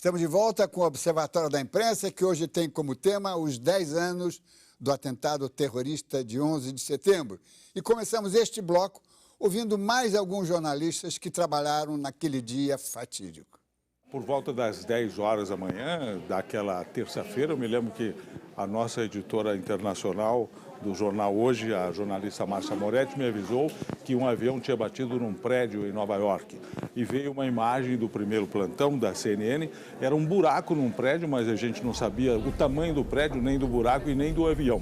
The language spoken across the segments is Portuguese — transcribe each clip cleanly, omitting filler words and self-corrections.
Estamos de volta com o Observatório da Imprensa, que hoje tem como tema os 10 anos do atentado terrorista de 11 de setembro. E começamos este bloco ouvindo mais alguns jornalistas que trabalharam naquele dia fatídico. Por volta das 10 horas da manhã daquela terça-feira, eu me lembro que a nossa editora internacional do jornal Hoje, a jornalista Márcia Moretti, me avisou que um avião tinha batido num prédio em Nova York. E veio uma imagem do primeiro plantão da CNN, era um buraco num prédio, mas a gente não sabia o tamanho do prédio, nem do buraco e nem do avião.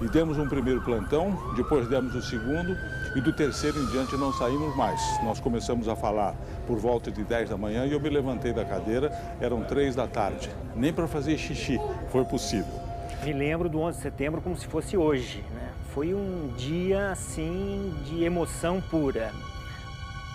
E demos um primeiro plantão, depois demos o segundo, e do terceiro em diante não saímos mais. Nós começamos a falar por volta de 10 da manhã e eu me levantei da cadeira, eram 3 da tarde. Nem para fazer xixi foi possível. Me lembro do 11 de setembro como se fosse hoje, né? Foi um dia, assim, de emoção pura.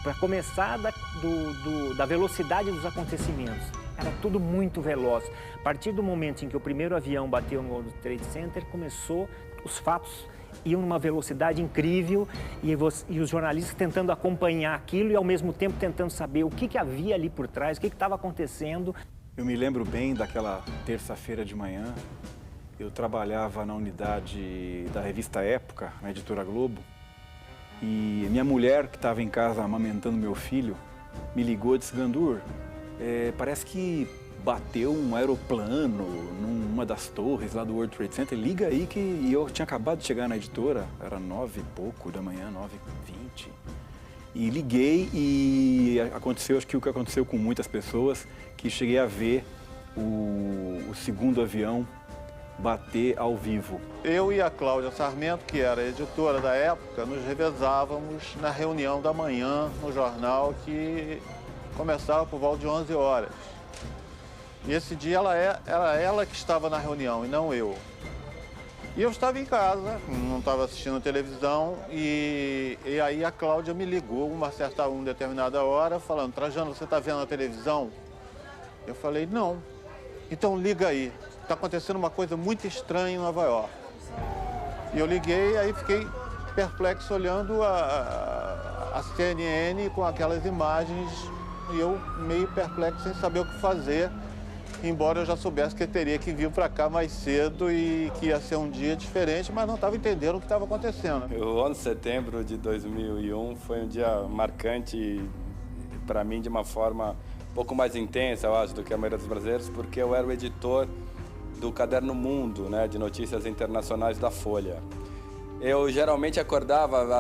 Para começar da velocidade dos acontecimentos. Era tudo muito veloz. A partir do momento em que o primeiro avião bateu no World Trade Center, começou, os fatos iam numa velocidade incrível e os jornalistas tentando acompanhar aquilo e, ao mesmo tempo, tentando saber o que havia ali por trás, o que estava acontecendo. Eu me lembro bem daquela terça-feira de manhã. Eu trabalhava na unidade da revista Época, na Editora Globo, e minha mulher, que estava em casa amamentando meu filho, me ligou e disse: Gandur, parece que bateu um aeroplano numa das torres lá do World Trade Center, liga aí que... E eu tinha acabado de chegar na editora, era 9 e pouco da manhã, 9h20. E liguei e aconteceu, acho que o que aconteceu com muitas pessoas, que cheguei a ver o segundo avião bater ao vivo. Eu e a Cláudia Sarmento, que era editora da Época, nos revezávamos na reunião da manhã no jornal, que começava por volta de 11 horas. E esse dia era ela que estava na reunião e não eu. E eu estava em casa, não estava assistindo televisão, e aí a Cláudia me ligou uma determinada hora, falando: Trajano, você está vendo a televisão? Eu falei: não. Então liga aí, está acontecendo uma coisa muito estranha em Nova York. E eu liguei, aí fiquei perplexo olhando a CNN com aquelas imagens, e eu meio perplexo sem saber o que fazer, embora eu já soubesse que eu teria que vir para cá mais cedo e que ia ser um dia diferente, mas não estava entendendo o que estava acontecendo. O 11 de setembro de 2001 foi um dia marcante para mim de uma forma um pouco mais intensa, eu acho, do que a maioria dos brasileiros, porque eu era o editor do Caderno Mundo, né, de notícias internacionais da Folha. Eu geralmente acordava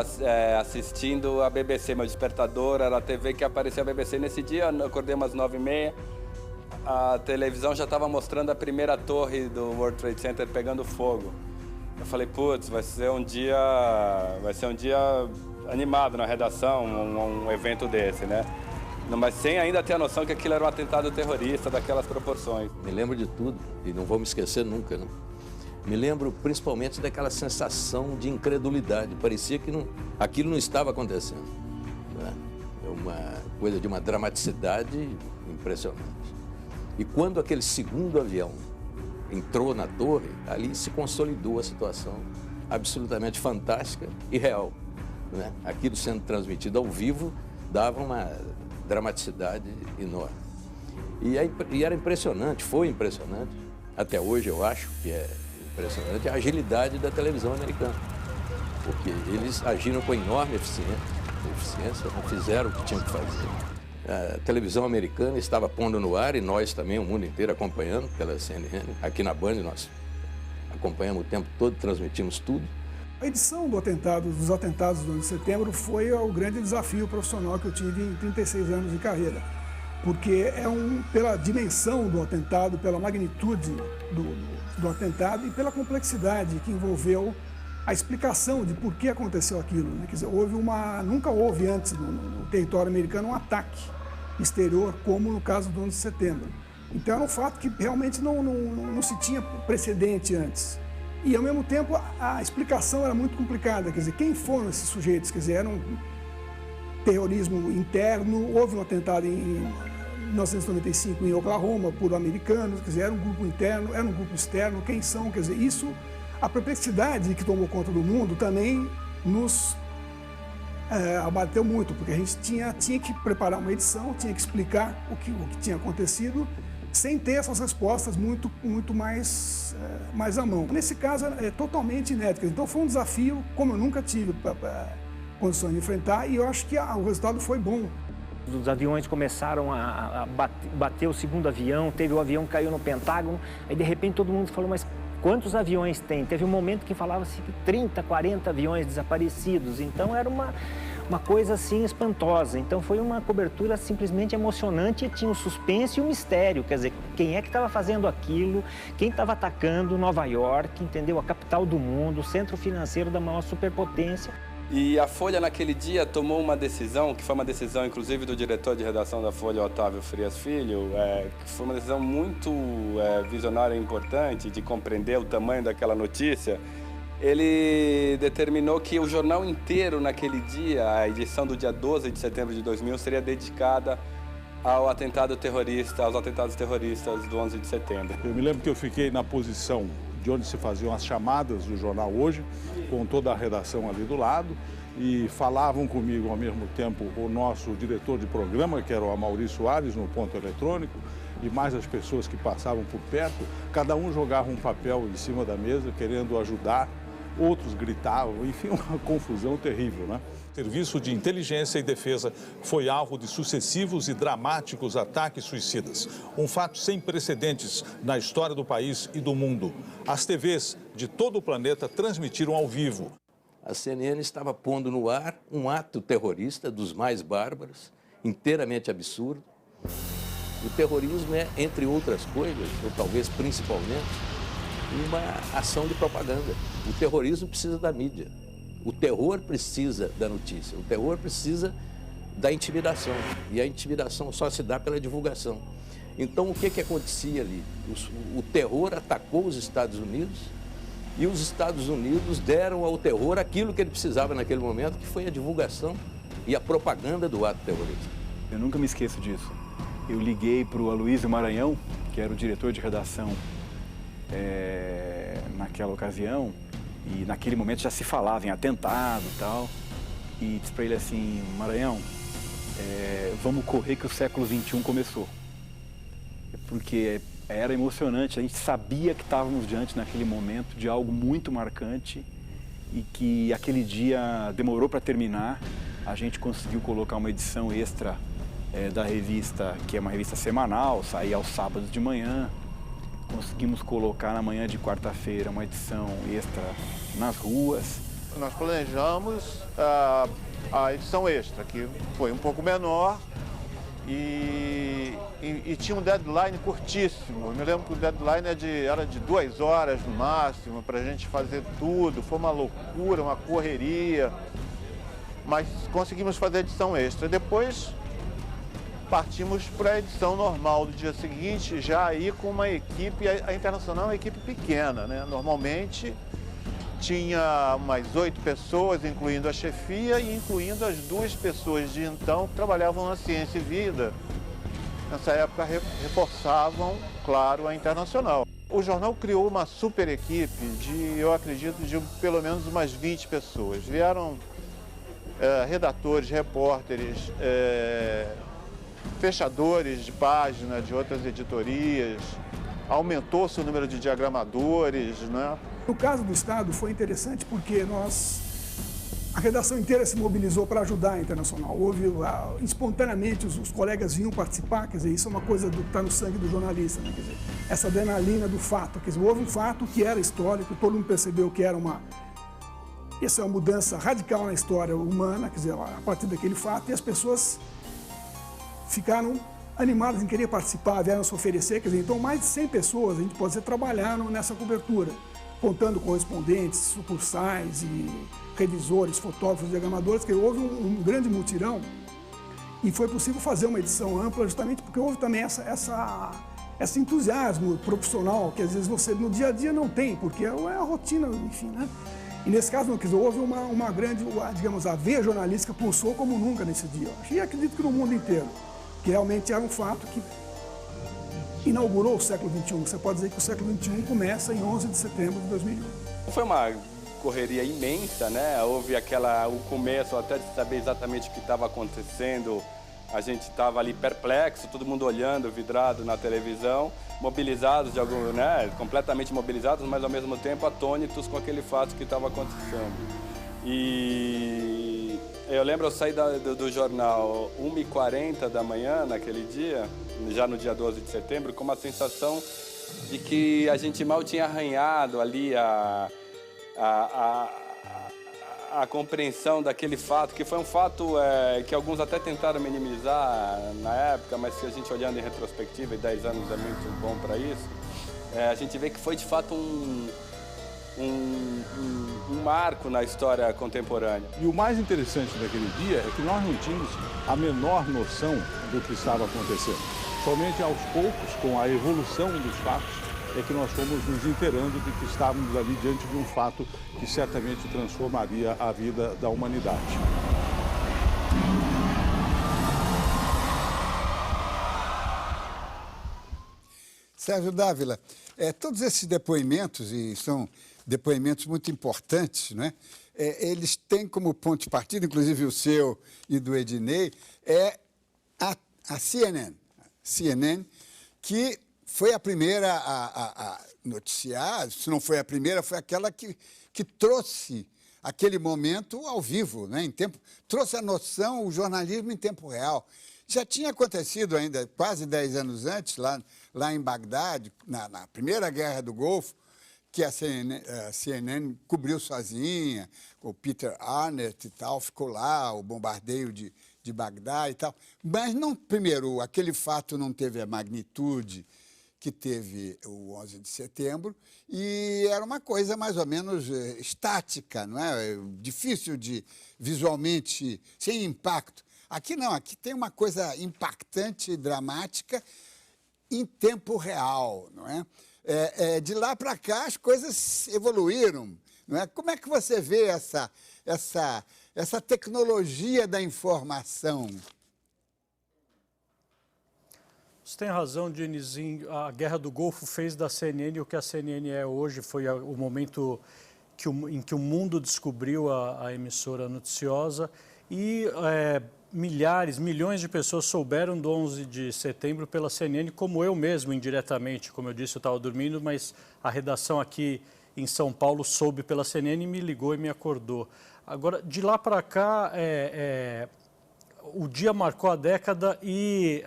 assistindo a BBC, meu despertador era a TV que aparecia a BBC. Nesse dia eu acordei umas 9h30, a televisão já estava mostrando a primeira torre do World Trade Center pegando fogo. Eu falei: putz, vai ser um dia animado na redação, um evento desse, né? Mas sem ainda ter a noção que aquilo era um atentado terrorista daquelas proporções. Me lembro de tudo e não vou me esquecer nunca, né? Me lembro principalmente daquela sensação de incredulidade. Parecia que aquilo não estava acontecendo, né? É uma coisa de uma dramaticidade impressionante. E quando aquele segundo avião entrou na torre, ali se consolidou a situação absolutamente fantástica e real, né? Aquilo sendo transmitido ao vivo dava uma dramaticidade enorme. E era impressionante, foi impressionante, até hoje eu acho que é impressionante, a agilidade da televisão americana, porque eles agiram com enorme eficiência, não fizeram o que tinham que fazer. A televisão americana estava pondo no ar, e nós também, o mundo inteiro, acompanhando pela CNN. Aqui na Band nós acompanhamos o tempo todo, transmitimos tudo. A edição dos atentados do 11 de setembro foi o grande desafio profissional que eu tive em 36 anos de carreira. Porque pela dimensão do atentado, pela magnitude do atentado e pela complexidade que envolveu a explicação de por que aconteceu aquilo, né? Quer dizer, nunca houve antes no território americano um ataque exterior como no caso do 11 de setembro. Então era um fato que realmente não se tinha precedente antes. E, ao mesmo tempo, a explicação era muito complicada. Quer dizer, quem foram esses sujeitos? Quer dizer, era um terrorismo interno, houve um atentado em 1995 em Oklahoma por americanos, quer dizer, era um grupo interno, era um grupo externo, quem são? Quer dizer, isso, a perplexidade que tomou conta do mundo também nos abateu muito, porque a gente tinha que preparar uma edição, tinha que explicar o que tinha acontecido, sem ter essas respostas muito mais à mão. Nesse caso, é totalmente inédito. Então, foi um desafio como eu nunca tive condições de enfrentar, e eu acho que o resultado foi bom. Os aviões começaram a bater o segundo avião, teve o avião que caiu no Pentágono, aí de repente todo mundo falou, mas quantos aviões tem? Teve um momento que falava-se que 30, 40 aviões desaparecidos, então era uma coisa assim espantosa. Então foi uma cobertura simplesmente emocionante, e tinha o suspense e o mistério, quer dizer, quem é que estava fazendo aquilo, quem estava atacando Nova York, entendeu? A capital do mundo, o centro financeiro da maior superpotência. E a Folha, naquele dia, tomou uma decisão, que foi uma decisão, inclusive, do diretor de redação da Folha, Otávio Frias Filho, que foi uma decisão muito visionária e importante, de compreender o tamanho daquela notícia. Ele determinou que o jornal inteiro, naquele dia, a edição do dia 12 de setembro de 2001, seria dedicada aos atentados terroristas do 11 de setembro. Eu me lembro que eu fiquei na posição de onde se faziam as chamadas do jornal Hoje, com toda a redação ali do lado, e falavam comigo ao mesmo tempo o nosso diretor de programa, que era o Amaury Soares, no ponto eletrônico, e mais as pessoas que passavam por perto. Cada um jogava um papel em cima da mesa, querendo ajudar, outros gritavam, enfim, uma confusão terrível, né? O Serviço de Inteligência e Defesa foi alvo de sucessivos e dramáticos ataques suicidas. Um fato sem precedentes na história do país e do mundo. As TVs de todo o planeta transmitiram ao vivo. A CNN estava pondo no ar um ato terrorista dos mais bárbaros, inteiramente absurdo. O terrorismo é, entre outras coisas, ou talvez principalmente, uma ação de propaganda. O terrorismo precisa da mídia. O terror precisa da notícia. O terror precisa da intimidação. E a intimidação só se dá pela divulgação. Então, o que acontecia ali? O terror atacou os Estados Unidos, e os Estados Unidos deram ao terror aquilo que ele precisava naquele momento, que foi a divulgação e a propaganda do ato terrorista. Eu nunca me esqueço disso. Eu liguei para o Aloysio Maranhão, que era o diretor de redação naquela ocasião, e naquele momento já se falava em atentado e tal, e disse para ele assim, Maranhão, vamos correr que o século XXI começou. Porque era emocionante, a gente sabia que estávamos diante naquele momento de algo muito marcante, e que aquele dia demorou para terminar. A gente conseguiu colocar uma edição extra da revista, que é uma revista semanal, saía aos sábados de manhã. Conseguimos colocar na manhã de quarta-feira uma edição extra nas ruas. Nós planejamos a edição extra, que foi um pouco menor e tinha um deadline curtíssimo. Eu me lembro que o deadline era de 2 horas no máximo para a gente fazer tudo. Foi uma loucura, uma correria, mas conseguimos fazer a edição extra. Depois partimos para a edição normal do dia seguinte, já aí com uma equipe, a Internacional é uma equipe pequena, né? Normalmente tinha umas 8 pessoas, incluindo a chefia e incluindo as 2 pessoas de então que trabalhavam na Ciência e Vida. Nessa época reforçavam, claro, a Internacional. O jornal criou uma super equipe eu acredito, de pelo menos umas 20 pessoas. Vieram redatores, repórteres, fechadores de página de outras editorias, aumentou-se o número de diagramadores, né? No caso do Estado foi interessante porque a redação inteira se mobilizou para ajudar a Internacional. Houve, espontaneamente, os colegas vinham participar, quer dizer, isso é uma coisa que está no sangue do jornalista, né? Quer dizer, essa adrenalina do fato, quer dizer, houve um fato que era histórico, todo mundo percebeu que era essa é uma mudança radical na história humana, quer dizer, a partir daquele fato, e as pessoas ficaram animadas em querer participar, vieram se oferecer, quer dizer, então mais de 100 pessoas, a gente pode dizer, trabalharam nessa cobertura, contando correspondentes, sucursais e revisores, fotógrafos, diagramadores, que houve um grande mutirão e foi possível fazer uma edição ampla justamente porque houve também esse entusiasmo profissional que às vezes você no dia a dia não tem, porque é a rotina, enfim, né? E nesse caso, não, quer dizer, houve uma grande, digamos, a veia jornalística pulsou como nunca nesse dia. E acredito que no mundo inteiro, que realmente era um fato que inaugurou o século XXI. Você pode dizer que o século XXI começa em 11 de setembro de 2001. Foi uma correria imensa, né? Houve o começo até de saber exatamente o que estava acontecendo A gente estava ali perplexo, todo mundo olhando, vidrado na televisão, mobilizados, completamente mobilizados, mas ao mesmo tempo atônitos com aquele fato que estava acontecendo. E eu lembro, eu saí do jornal 1h40 da manhã naquele dia, já no dia 12 de setembro, com uma sensação de que a gente mal tinha arranhado ali a compreensão daquele fato, que foi um fato que alguns até tentaram minimizar na época, mas se a gente olhando em retrospectiva, e 10 anos é muito bom para isso, a gente vê que foi de fato um marco na história contemporânea. E o mais interessante daquele dia é que nós não tínhamos a menor noção do que estava acontecendo. Somente aos poucos, com a evolução dos fatos, é que nós fomos nos inteirando de que estávamos ali diante de um fato que certamente transformaria a vida da humanidade. Sérgio Dávila, todos esses depoimentos, e são depoimentos muito importantes, né? Eles têm como ponto de partida, inclusive o seu e do Ednei, a CNN, que foi a primeira a noticiar, se não foi a primeira, foi aquela que trouxe aquele momento ao vivo, né, trouxe a noção, o jornalismo em tempo real. Já tinha acontecido ainda quase 10 anos antes, lá em Bagdade, na Primeira Guerra do Golfo, que a CNN cobriu sozinha, o Peter Arnett e tal, ficou lá, o bombardeio de Bagdá e tal. Mas, primeiro, aquele fato não teve a magnitude que teve o 11 de setembro, e era uma coisa mais ou menos estática, não é? Difícil de, visualmente, sem impacto. Aqui não, aqui tem uma coisa impactante e dramática em tempo real, não é? De lá para cá as coisas evoluíram, não é? Como é que você vê essa tecnologia da informação? Você tem razão, Dinizinho. A Guerra do Golfo fez da CNN o que a CNN é hoje. Foi o momento em que o mundo descobriu a emissora noticiosa e milhões de pessoas souberam do 11 de setembro pela CNN, como eu mesmo, indiretamente. Como eu disse, eu estava dormindo, mas a redação aqui em São Paulo soube pela CNN e me ligou e me acordou. Agora, de lá para cá, o dia marcou a década e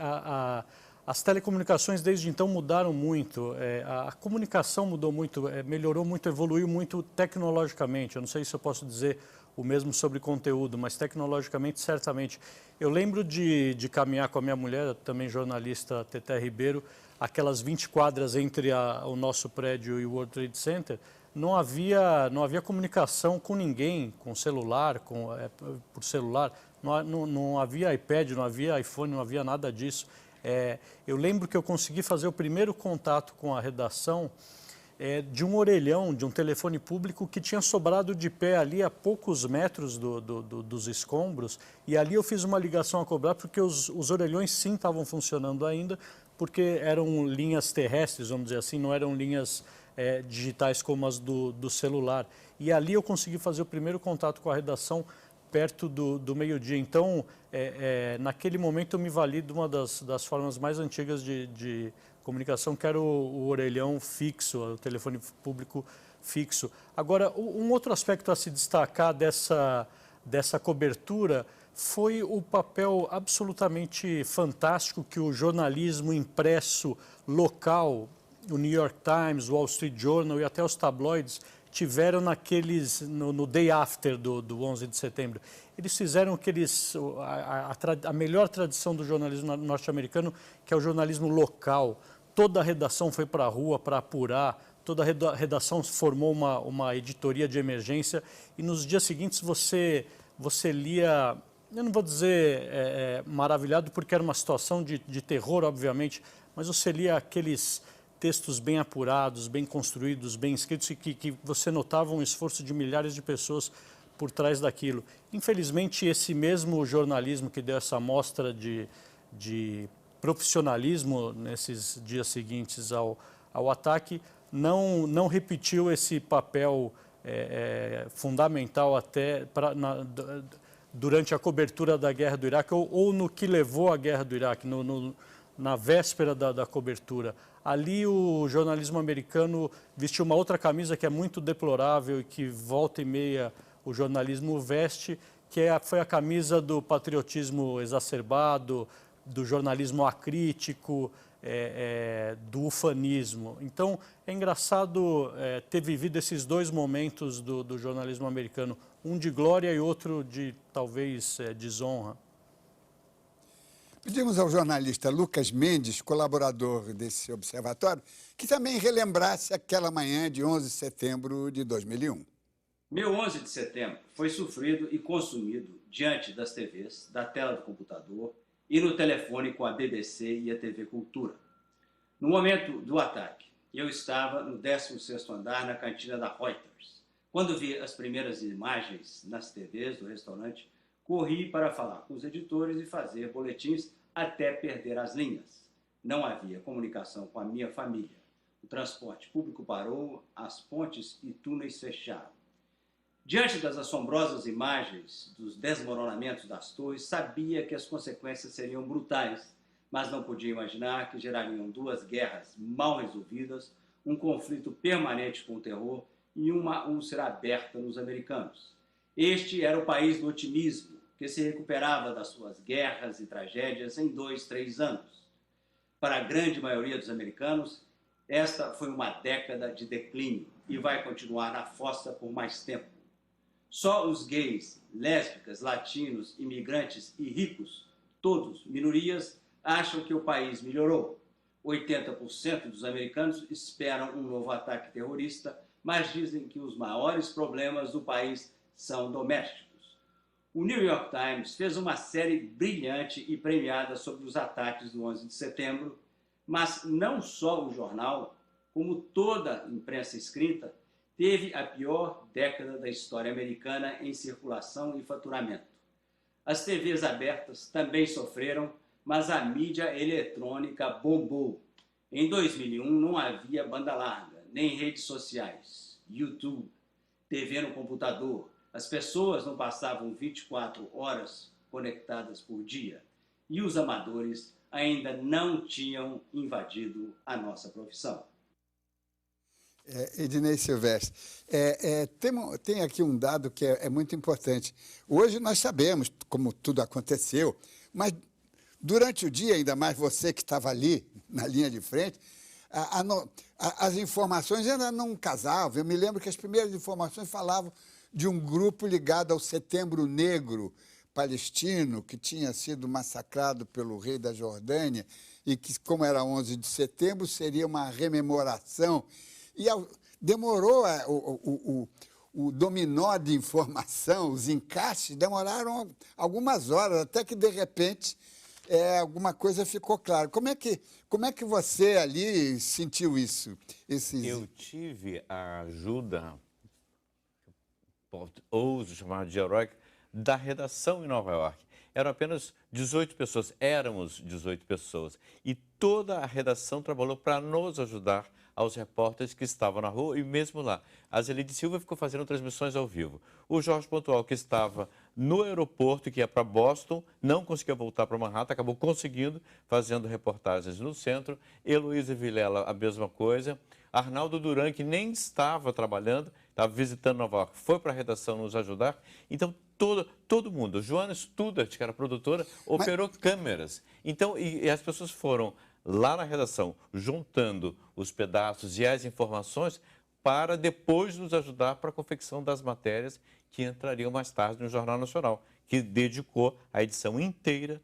as telecomunicações desde então mudaram muito, a comunicação mudou muito, melhorou muito, evoluiu muito tecnologicamente. Eu não sei se eu posso dizer o mesmo sobre conteúdo, mas tecnologicamente, certamente. Eu lembro de caminhar com a minha mulher, também jornalista, Teté Ribeiro, aquelas 20 quadras entre o nosso prédio e o World Trade Center. Não havia comunicação com ninguém, com celular, por celular. Não havia iPad, não havia iPhone, não havia nada disso. Eu lembro que eu consegui fazer o primeiro contato com a redação de um orelhão, de um telefone público que tinha sobrado de pé ali a poucos metros dos escombros, e ali eu fiz uma ligação a cobrar porque os orelhões sim estavam funcionando ainda, porque eram linhas terrestres, vamos dizer assim, não eram linhas digitais como as do celular. E ali eu consegui fazer o primeiro contato com a redação perto do meio-dia. Então, naquele momento eu me vali de uma das formas mais antigas de comunicação, que era o orelhão fixo, o telefone público fixo. Agora, um outro aspecto a se destacar dessa cobertura foi o papel absolutamente fantástico que o jornalismo impresso local, o New York Times, o Wall Street Journal e até os tabloides, tiveram no day after do 11 de setembro. Eles fizeram a melhor tradição do jornalismo norte-americano, que é o jornalismo local. Toda a redação foi para a rua para apurar, toda a redação formou uma editoria de emergência e nos dias seguintes você lia, eu não vou dizer maravilhado, porque era uma situação de terror, obviamente, mas você lia aqueles textos bem apurados, bem construídos, bem escritos, e que você notava um esforço de milhares de pessoas por trás daquilo. Infelizmente, esse mesmo jornalismo que deu essa amostra de profissionalismo nesses dias seguintes ao ataque, não repetiu esse papel fundamental até durante a cobertura da guerra do Iraque ou no que levou à guerra do Iraque, na véspera da cobertura. Ali o jornalismo americano vestiu uma outra camisa que é muito deplorável e que volta e meia o jornalismo veste, que foi a camisa do patriotismo exacerbado, do jornalismo acrítico, do ufanismo. Então, é engraçado ter vivido esses dois momentos do jornalismo americano, um de glória e outro de, talvez, desonra. Pedimos ao jornalista Lucas Mendes, colaborador desse observatório, que também relembrasse aquela manhã de 11 de setembro de 2001. Meu 11 de setembro foi sofrido e consumido diante das TVs, da tela do computador e no telefone com a BBC e a TV Cultura. No momento do ataque, eu estava no 16º andar na cantina da Reuters. Quando vi as primeiras imagens nas TVs do restaurante, corri para falar com os editores e fazer boletins até perder as linhas. Não havia comunicação com a minha família. O transporte público parou, as pontes e túneis fecharam. Diante das assombrosas imagens dos desmoronamentos das torres, sabia que as consequências seriam brutais, mas não podia imaginar que gerariam duas guerras mal resolvidas, um conflito permanente com o terror e uma úlcera aberta nos americanos. Este era o país do otimismo, que se recuperava das suas guerras e tragédias em 2, 3 anos. Para a grande maioria dos americanos, esta foi uma década de declínio e vai continuar na fossa por mais tempo. Só os gays, lésbicas, latinos, imigrantes e ricos, todos minorias, acham que o país melhorou. 80% dos americanos esperam um novo ataque terrorista, mas dizem que os maiores problemas do país são domésticos. O New York Times fez uma série brilhante e premiada sobre os ataques do 11 de setembro, mas não só o jornal, como toda a imprensa escrita, teve a pior década da história americana em circulação e faturamento. As TVs abertas também sofreram, mas a mídia eletrônica bombou. Em 2001 não havia banda larga, nem redes sociais, YouTube, TV no computador. As pessoas não passavam 24 horas conectadas por dia e os amadores ainda não tinham invadido a nossa profissão. Ednei Silvestre, tem aqui um dado que é muito importante. Hoje nós sabemos como tudo aconteceu, mas durante o dia, ainda mais você que estava ali na linha de frente, as informações ainda não casavam. Eu me lembro que as primeiras informações falavam de um grupo ligado ao Setembro Negro palestino, que tinha sido massacrado pelo rei da Jordânia e que, como era 11 de setembro, seria uma rememoração. E demorou o dominó de informação, os encaixes, demoraram algumas horas, até que, de repente, alguma coisa ficou clara. Como é que você ali sentiu isso? Eu tive a ajuda, ouso chamar de heróica, da redação em Nova York. Eram apenas 18 pessoas, éramos 18 pessoas. E toda a redação trabalhou para nos ajudar aos repórteres que estavam na rua e mesmo lá. A Zelide Silva ficou fazendo transmissões ao vivo. O Jorge Pontual, que estava no aeroporto, que ia para Boston, não conseguia voltar para Manhattan, acabou conseguindo, fazendo reportagens no centro. Heloísa Vilela, a mesma coisa. Arnaldo Duran, que nem estava trabalhando, estava visitando Nova York, foi para a redação nos ajudar. Então, todo mundo. Joana Studart, que era produtora, operou câmeras. Então, e as pessoas foram lá na redação, juntando os pedaços e as informações para depois nos ajudar para a confecção das matérias que entrariam mais tarde no Jornal Nacional, que dedicou a edição inteira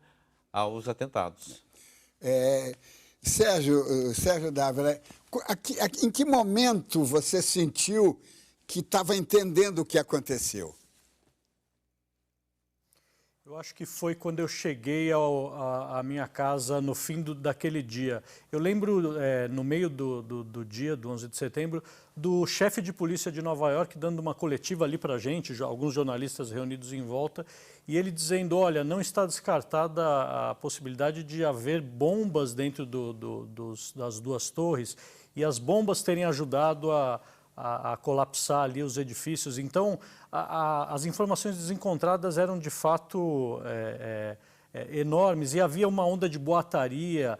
aos atentados. Sérgio Dávila, em que momento você sentiu que estava entendendo o que aconteceu? Eu acho que foi quando eu cheguei à minha casa no fim daquele dia. Eu lembro, no meio do dia, do 11 de setembro, do chefe de polícia de Nova York dando uma coletiva ali para a gente, alguns jornalistas reunidos em volta, e ele dizendo, olha, não está descartada a possibilidade de haver bombas dentro das duas torres, e as bombas terem ajudado a a colapsar ali os edifícios. Então, as informações desencontradas eram de fato enormes e havia uma onda de boataria.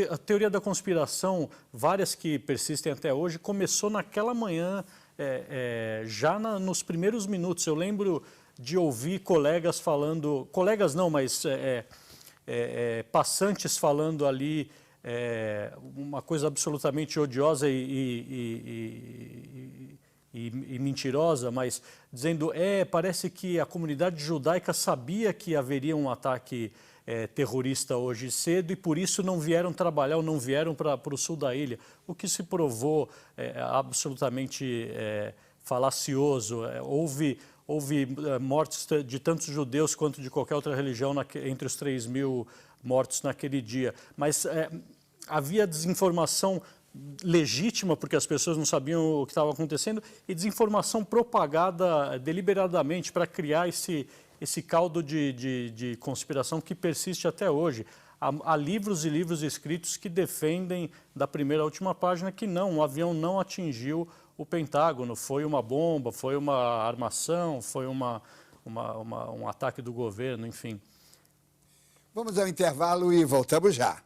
A teoria da conspiração, várias que persistem até hoje, começou naquela manhã, já nos primeiros minutos. Eu lembro de ouvir colegas falando, colegas não, mas passantes falando ali uma coisa absolutamente odiosa e mentirosa, mas dizendo, parece que a comunidade judaica sabia que haveria um ataque terrorista hoje cedo e por isso não vieram trabalhar ou não vieram para o sul da ilha, o que se provou absolutamente falacioso. Houve mortes de tantos judeus quanto de qualquer outra religião entre os 3.000 mortos naquele dia. Mas havia desinformação legítima, porque as pessoas não sabiam o que estava acontecendo, e desinformação propagada deliberadamente para criar esse caldo de conspiração que persiste até hoje. Há livros e livros escritos que defendem, da primeira à última página, que o avião não atingiu o Pentágono, foi uma bomba, foi uma armação, foi um ataque do governo, enfim. Vamos ao intervalo e voltamos já.